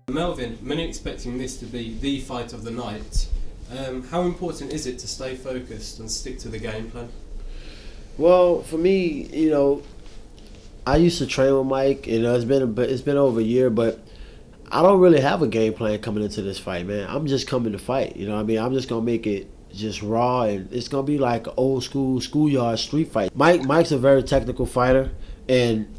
Melvin, many expecting this to be the fight of the night. How important is it to stay focused and stick to the game plan? Well, for me, I used to train with Mike. It's been over a year, but I don't really have a game plan coming into this fight, man. I'm just coming to fight. You know what I mean? I'm just gonna make it just raw, and it's gonna be like an old school schoolyard street fight. Mike's a very technical fighter, and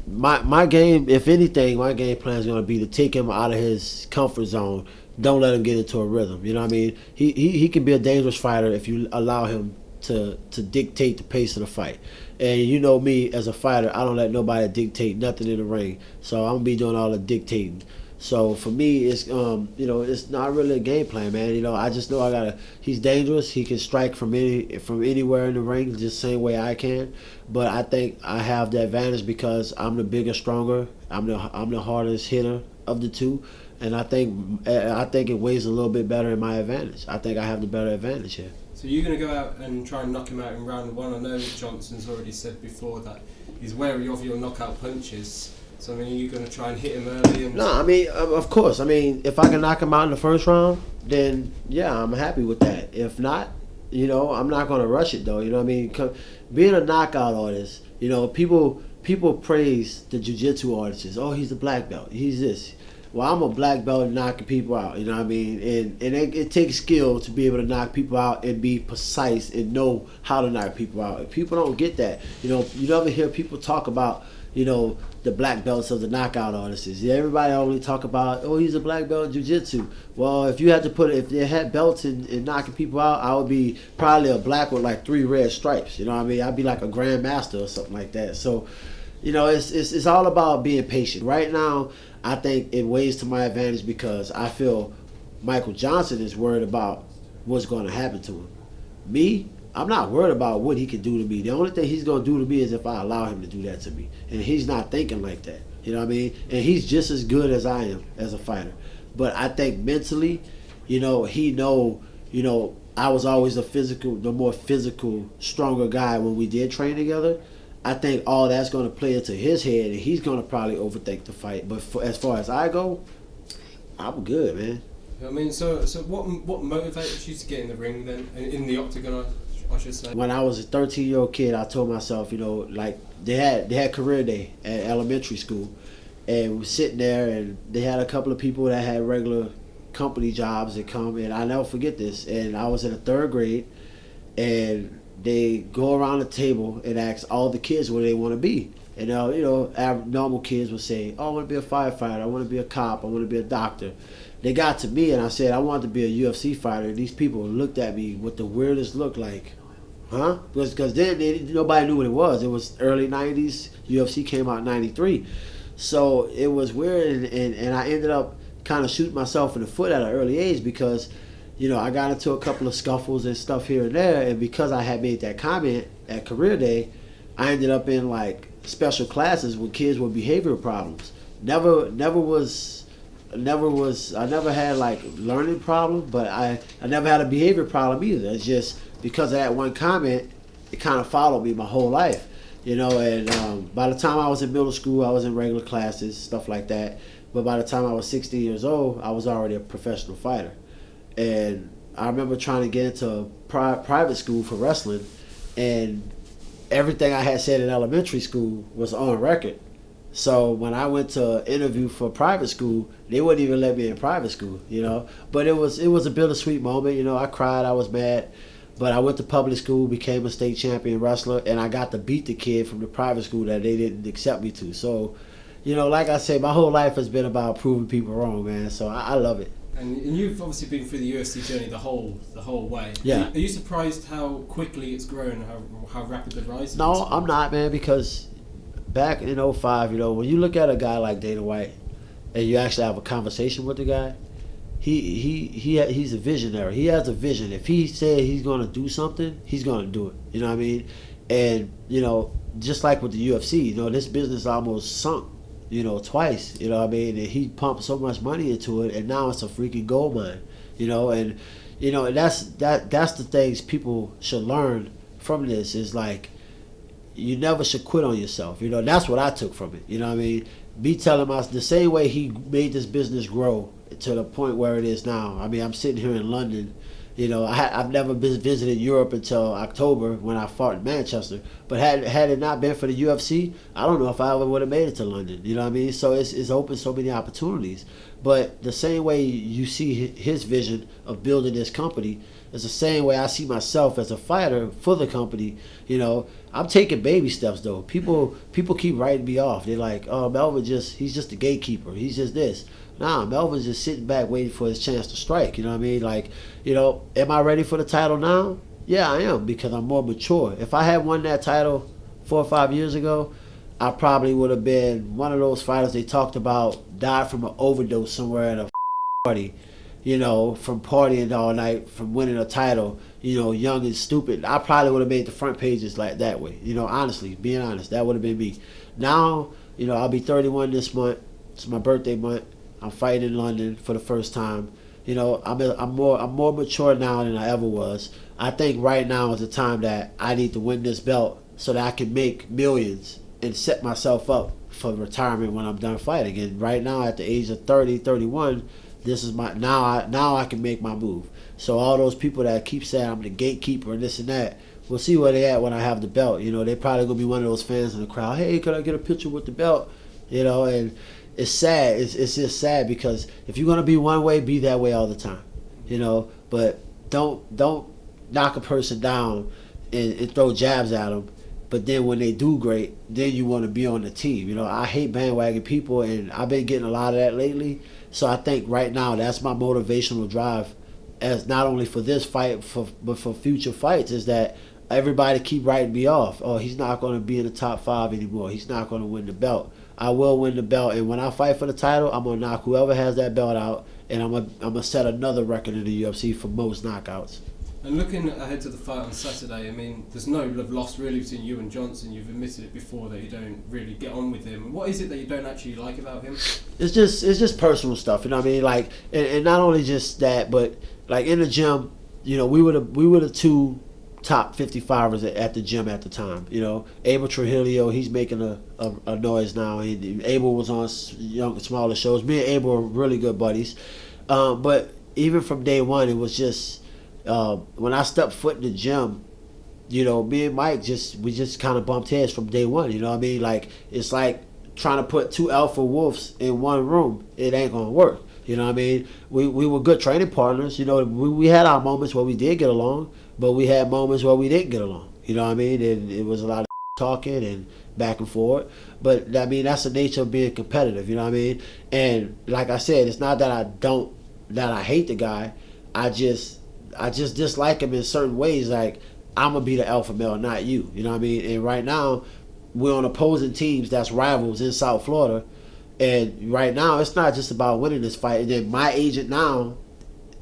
my game, if anything, my game plan is gonna be to take him out of his comfort zone. Don't let him get into a rhythm. You know what I mean? He can be a dangerous fighter if you allow him to dictate the pace of the fight. And you know me as a fighter, I don't let nobody dictate nothing in the ring. So I'm gonna be doing all the dictating. So for me, it's not really a game plan, man. I just know I gotta. He's dangerous. He can strike from anywhere in the ring, just the same way I can. But I think I have the advantage because I'm the bigger, stronger. I'm the hardest hitter of the two, and I think it weighs a little bit better in my advantage. I think I have the better advantage here. So you're going to go out and try and knock him out in round one. I know Johnson's already said before that he's wary of your knockout punches. So, I mean, are you going to try and hit him early? No, I mean, of course. I mean, if I can knock him out in the first round, then, yeah, I'm happy with that. If not, I'm not going to rush it, though. You know what I mean? Being a knockout artist, people praise the jiu-jitsu artists. Oh, he's a black belt. He's this. Well, I'm a black belt knocking people out, you know what I mean? And it takes skill to be able to knock people out and be precise and know how to knock people out. If people don't get that, you never hear people talk about, the black belts of the knockout artists. Everybody only talk about, oh, he's a black belt in jiu-jitsu. Well, if they had belts in knocking people out, I would be probably a black with like 3 red stripes, you know what I mean? I'd be like a grandmaster or something like that. So, it's all about being patient. Right now, I think it weighs to my advantage because I feel Michael Johnson is worried about what's going to happen to him. Me, I'm not worried about what he can do to me. The only thing he's going to do to me is if I allow him to do that to me. And he's not thinking like that. You know what I mean? And he's just as good as I am as a fighter. But I think mentally, he I was always the more physical, stronger guy when we did train together. I think all that's going to play into his head, and he's going to probably overthink the fight. But as far as I go, I'm good, man. I mean, so what motivated you to get in the ring then, in the octagon, I should say? When I was a 13-year-old kid, I told myself, like they had career day at elementary school, and we were sitting there, and they had a couple of people that had regular company jobs that come, and I never forget this. And I was in the 3rd grade, and they go around the table and ask all the kids what they want to be. And normal kids would say, oh, I want to be a firefighter, I want to be a cop, I want to be a doctor. They got to me and I said, I wanted to be a UFC fighter. And these people looked at me with the weirdest look like, huh? Because then nobody knew what it was. It was early 90s. UFC came out in 93. So it was weird, and I ended up kind of shooting myself in the foot at an early age because I got into a couple of scuffles and stuff here and there, and because I had made that comment at career day, I ended up in like special classes with kids with behavioral problems. I never had like learning problems, but I never had a behavior problem either. It's just because of that one comment, it kind of followed me my whole life, and by the time I was in middle school, I was in regular classes, stuff like that. But by the time I was 16 years old, I was already a professional fighter. And I remember trying to get into private school for wrestling, and everything I had said in elementary school was on record. So when I went to interview for private school, they wouldn't even let me in private school, But it was a bittersweet moment, I cried, I was mad. But I went to public school, became a state champion wrestler, and I got to beat the kid from the private school that they didn't accept me to. So, like I say, my whole life has been about proving people wrong, man. So I love it. And you've obviously been through the UFC journey the whole way. Yeah. Are you surprised how quickly it's grown, how rapid the rise is? No, I'm not, man, because back in 05, when you look at a guy like Dana White and you actually have a conversation with the guy, he's a visionary. He has a vision. If he said he's going to do something, he's going to do it. You know what I mean? And, just like with the UFC, this business almost sunk, twice, what I mean? And he pumped so much money into it, and now it's a freaking gold mine, and that's the things people should learn from this is like, you never should quit on yourself. You know, that's what I took from it. You know what I mean? Me telling myself the same way he made this business grow to the point where it is now. I mean, I'm sitting here in London. You know, I've never been visited Europe until October when I fought in Manchester. But had it not been for the UFC, I don't know if I ever would have made it to London. You know what I mean? So it's opened so many opportunities. But the same way you see his vision of building this company is the same way I see myself as a fighter for the company. You know, I'm taking baby steps though. People keep writing me off. They're like, oh, Melvin he's just a gatekeeper. He's just this. Nah, Melvin's just sitting back waiting for his chance to strike. You know what I mean? Like, you know, am I ready for the title now? Yeah, I am, because I'm more mature. If I had won that title 4 or 5 years ago, I probably would have been one of those fighters they talked about died from an overdose somewhere at a party, you know, from partying all night, from winning a title, you know, young and stupid. I probably would have made the front pages like that way. You know, honestly, being honest, that would have been me. Now, you know, I'll be 31 this month. It's my birthday month. I'm fighting in London for the first time. You know, I'm more mature now than I ever was. I think right now is the time that I need to win this belt so that I can make millions and set myself up for retirement when I'm done fighting. And right now, at the age of 30, 31, this is my now I can make my move. So all those people that keep saying I'm the gatekeeper and this and that, we'll see where they at when I have the belt. You know, they probably gonna be one of those fans in the crowd. Hey, could I get a picture with the belt? You know, and it's sad. It's just sad because if you're gonna be one way, be that way all the time. You know, but don't knock a person down and throw jabs at them. But then when they do great, then you want to be on the team. You know, I hate bandwagon people, and I've been getting a lot of that lately. So I think right now that's my motivational drive, as not only for this fight, but for future fights, is that everybody keep writing me off. Oh, he's not going to be in the top 5 anymore. He's not going to win the belt. I will win the belt, and when I fight for the title, I'm going to knock whoever has that belt out, and I'm gonna set another record in the UFC for most knockouts. And looking ahead to the fight on Saturday, I mean, there's no love lost really between you and Johnson. You've admitted it before that you don't really get on with him. What is it that you don't actually like about him? It's just personal stuff, you know what I mean? Like, and not only just that, but like in the gym, you know, we were the 2 top 55ers at the gym at the time. You know, Abel Trujillo, he's making a noise now. Abel was on smaller shows. Me and Abel are really good buddies. But even from day one, it was just when I stepped foot in the gym, you know, me and Mike we just kind of bumped heads from day one. You know what I mean? Like, it's like trying to put 2 alpha wolves in one room. It ain't gonna work. You know what I mean? We were good training partners. You know, we had our moments where we did get along, but we had moments where we didn't get along. You know what I mean? And it was a lot of talking and back and forth. But I mean, that's the nature of being competitive. You know what I mean? And like I said, it's not that I hate the guy. I just dislike him in certain ways. Like, I'm gonna be the alpha male, not you. You know what I mean? And right now, we're on opposing teams that's rivals in South Florida. And right now, it's not just about winning this fight. And then my agent now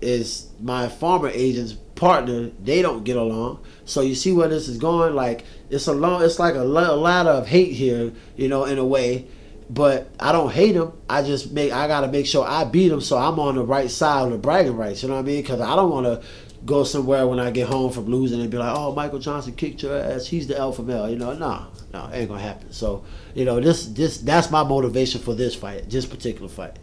is my former agent's partner. They don't get along. So you see where this is going. Like, it's like a lot of hate here, you know, in a way. But I don't hate him. I gotta make sure I beat him, so I'm on the right side of the bragging rights. You know what I mean? Because I don't want to go somewhere when I get home from losing and be like, oh, Michael Johnson kicked your ass. He's the alpha male. You know, no, it ain't gonna happen. So, you know, that's my motivation for this fight, this particular fight.